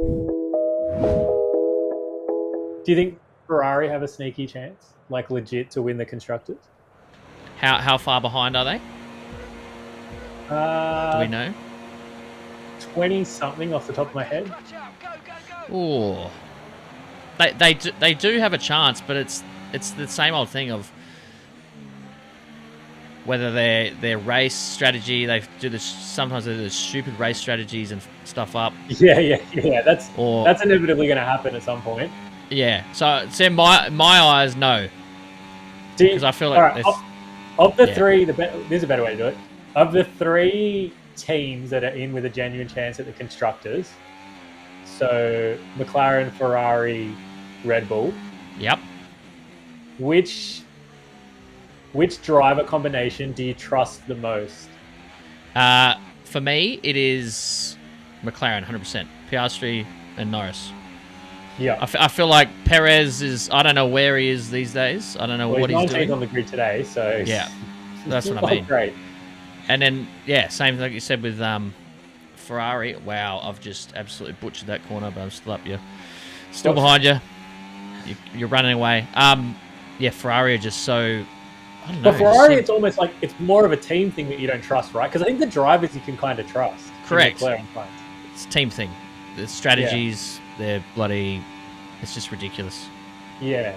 Do you think Ferrari have a sneaky chance, like legit, to win the constructors? How far behind are they? Do we Uh, know? 20 something off the top of my head. Oh, they do have a chance, but it's the same old thing of whether their race strategy, they do this, sometimes they do this stupid race strategies and stuff up, Yeah. or That's inevitably going to happen at some point. yeah. So in my eyes, no, because I feel All like right. this. Of the Yeah. three, there's a better way to do it. Of the three teams that are in with a genuine chance at the constructors, so McLaren, Ferrari, Red Bull, Yep. which driver combination do you trust the most? For me, it is McLaren, 100%. Piastri and Norris. Yeah. I feel like Perez is. I don't know where he is these days. I don't know Well, he's what he's 19th doing. on the grid today, so Yeah, that's what I not mean. great. And then yeah, same like you said with Ferrari. Wow, I've just absolutely butchered that corner, but I'm still up you. Still behind you. You're running away. Yeah, Ferrari are just so. I don't know. But Ferrari, it's almost like it's more of a team thing that you don't trust, right? Because I think the drivers you can kind of trust. Correct. McLaren finds. It's a team thing. The strategies, they're bloody. It's just ridiculous. Yeah,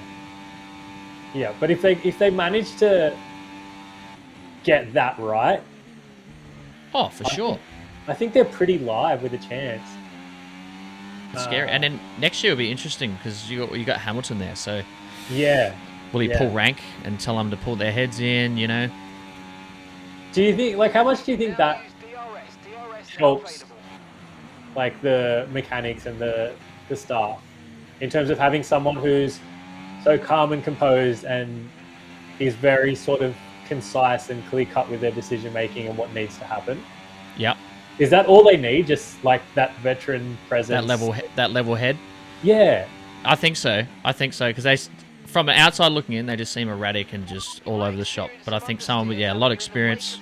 yeah. But if they manage to get that right, Oh, for sure. I think they're pretty live with a chance. It's scary. And then next year will be interesting because you got Hamilton there. So Yeah. will he Yeah. pull rank and tell them to pull their heads in? You know. Do you think, like, how much do you think that helps, like, the mechanics and the staff, in terms of having someone who's so calm and composed and is very sort of concise and clear cut with their decision making and what needs to happen? Yep. Is that all they need? Just like that veteran presence? That level head. Yeah. I think so. Because they, from an outside looking in, they just seem erratic and just all over the shop. But I think someone with a lot of experience,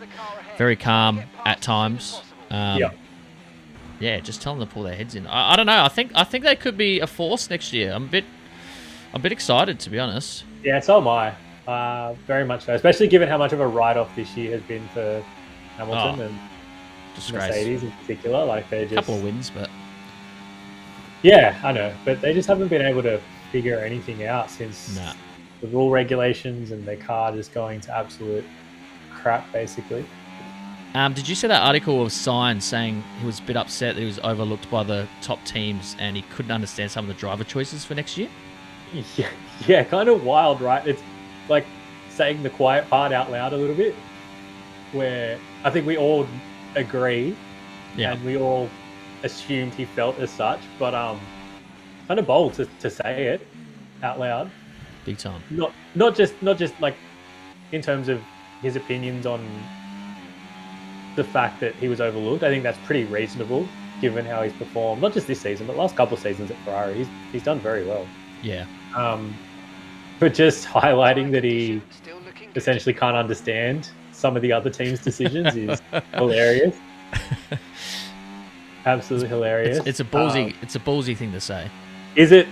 very calm at times. Yeah. Yeah, just tell them to pull their heads in. I don't know. I think they could be a force next year. I'm a bit excited, to be honest. Yeah, so am I. Very much so, especially given how much of a write-off this year has been for Hamilton and Disgrace. Mercedes in particular. Like, they're just... A couple of wins, but... Yeah, I know. But they just haven't been able to figure anything out since the rule regulations and their car just going to absolute crap, basically. Did you see that article of Sainz saying he was a bit upset that he was overlooked by the top teams and he couldn't understand some of the driver choices for next year? Yeah, kind of wild, right? It's like saying the quiet part out loud a little bit, where I think we all agree and we all assumed he felt as such, but kind of bold to say it out loud. Big time. Not just like in terms of his opinions on the fact that he was overlooked. I think that's pretty reasonable given how he's performed, not just this season, but last couple of seasons at Ferrari. He's done very well. Yeah. But just highlighting that he essentially can't understand some of the other team's decisions is hilarious. Absolutely hilarious. It's a ballsy thing to say. Is it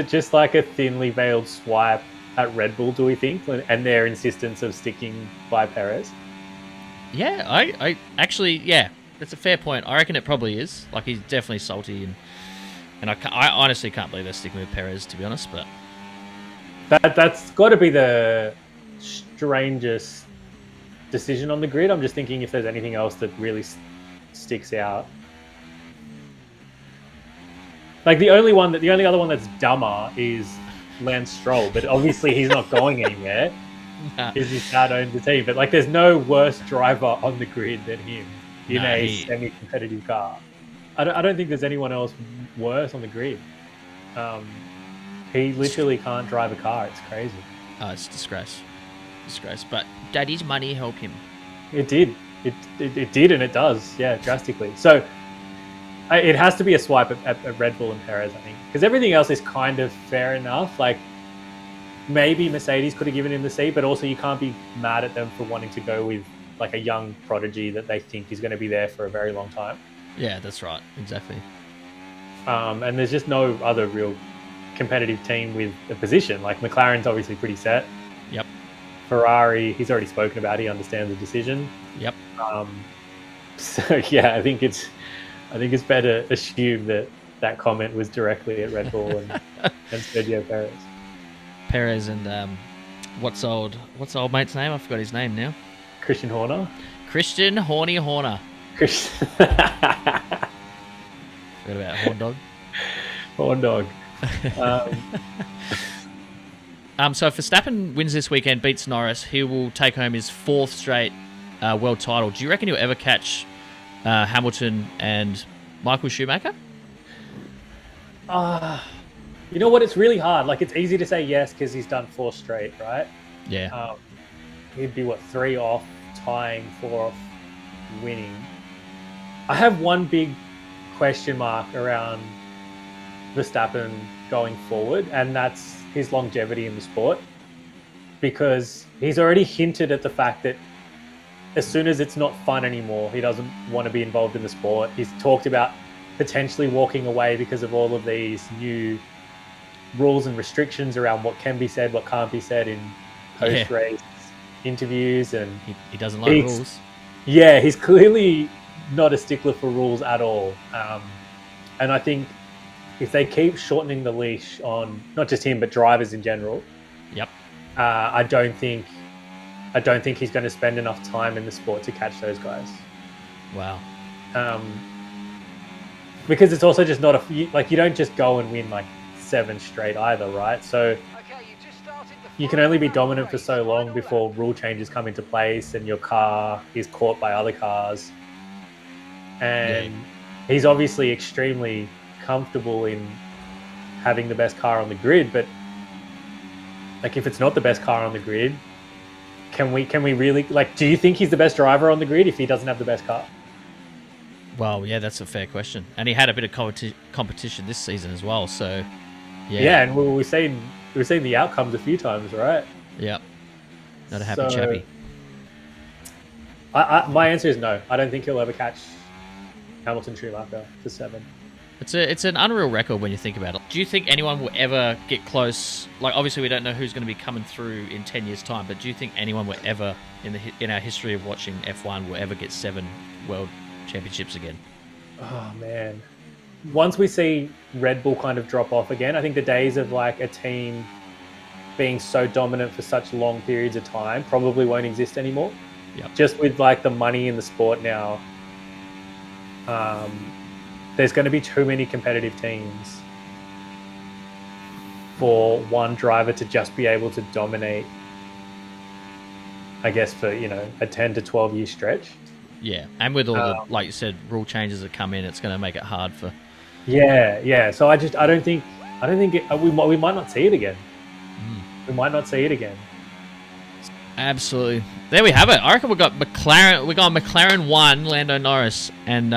just like a thinly veiled swipe at Red Bull, do we think, and their insistence of sticking by Perez? Yeah, I actually, yeah, that's a fair point. I reckon it probably is. Like, he's definitely salty, and I honestly can't believe they're sticking with Perez, to be honest. But that's got to be the strangest decision on the grid. I'm just thinking if there's anything else that really sticks out. Like, the only other one that's dumber is Lance Stroll, but obviously he's not going anywhere. Because his dad owns the team. But, like, there's no worse driver on the grid than him in a semi-competitive car. I don't think there's anyone else worse on the grid. He literally can't drive a car. It's crazy. Oh, it's a disgrace. But Daddy's money helped him. It did. It did, and it does. Yeah, drastically. So it has to be a swipe at Red Bull and Perez, I think, because everything else is kind of fair enough. Like, maybe Mercedes could have given him the seat, but also you can't be mad at them for wanting to go with like a young prodigy that they think is going to be there for a very long time. Yeah, that's right. Exactly. and there's just no other real competitive team with a position. Like McLaren's obviously pretty set. Yep. Ferrari, he's already spoken about. He understands the decision. Yep. So yeah, I think it's better to assume that comment was directly at Red Bull and Sergio Perez. Perez and what's old mate's name? I forgot his name now. Christian Horner. Christian Horner. Forgot about Horn Dog. Horn Dog. So if Verstappen wins this weekend, beats Norris, he will take home his 4th straight world title. Do you reckon he'll ever catch Hamilton and Michael Schumacher? You know what? It's really hard. Like, it's easy to say yes because he's done 4 straight, right? Yeah. He'd be 3 off, tying, 4 off, winning. I have one big question mark around Verstappen going forward, and that's his longevity in the sport, because he's already hinted at the fact that as soon as it's not fun anymore, he doesn't want to be involved in the sport. He's talked about potentially walking away because of all of these new rules and restrictions around what can be said, what can't be said in post-race interviews, and he doesn't like rules. Yeah, he's clearly not a stickler for rules at all. And I think if they keep shortening the leash on not just him but drivers in general, yep, I don't think he's going to spend enough time in the sport to catch those guys. Wow. Because it's also just not you don't just go and win 7 straight either, right? So you can only be dominant for so long before rule changes come into place and your car is caught by other cars. And he's obviously extremely comfortable in having the best car on the grid, but if it's not the best car on the grid, can we really do you think he's the best driver on the grid if he doesn't have the best car? Well, yeah, that's a fair question. And he had a bit of competition this season as well, so yeah, and we've seen the outcomes a few times, right? Yep. Not a happy chappy. My answer is no. I don't think he'll ever catch Hamilton Schumacher for 7. It's an unreal record when you think about it. Do you think anyone will ever get close? Obviously we don't know who's going to be coming through in 10 years' time, but do you think anyone will ever, in our history of watching F1, will ever get 7 world championships again? Oh, man. Once we see Red Bull kind of drop off again, I think the days of a team being so dominant for such long periods of time probably won't exist anymore. Yep. Just with the money in the sport now, there's going to be too many competitive teams for one driver to just be able to dominate, I guess, for a 10 to 12 year stretch. Yeah, and with all the, like you said, rule changes that come in, it's going to make it hard for. Yeah. So I don't think we might not see it again. We might not see it again. Absolutely. There we have it. I reckon we got McLaren 1, Lando Norris, and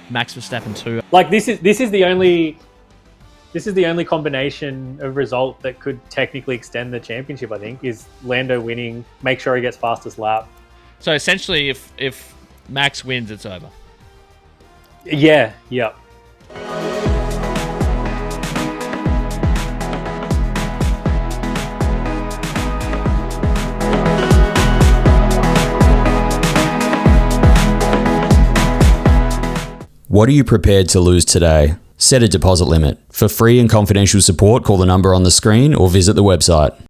Max Verstappen 2. This is the only combination of result that could technically extend the championship. I think is Lando winning, make sure he gets fastest lap. So essentially, if Max wins, it's over. Yeah. What are you prepared to lose today? Set a deposit limit. For free and confidential support, call the number on the screen or visit the website.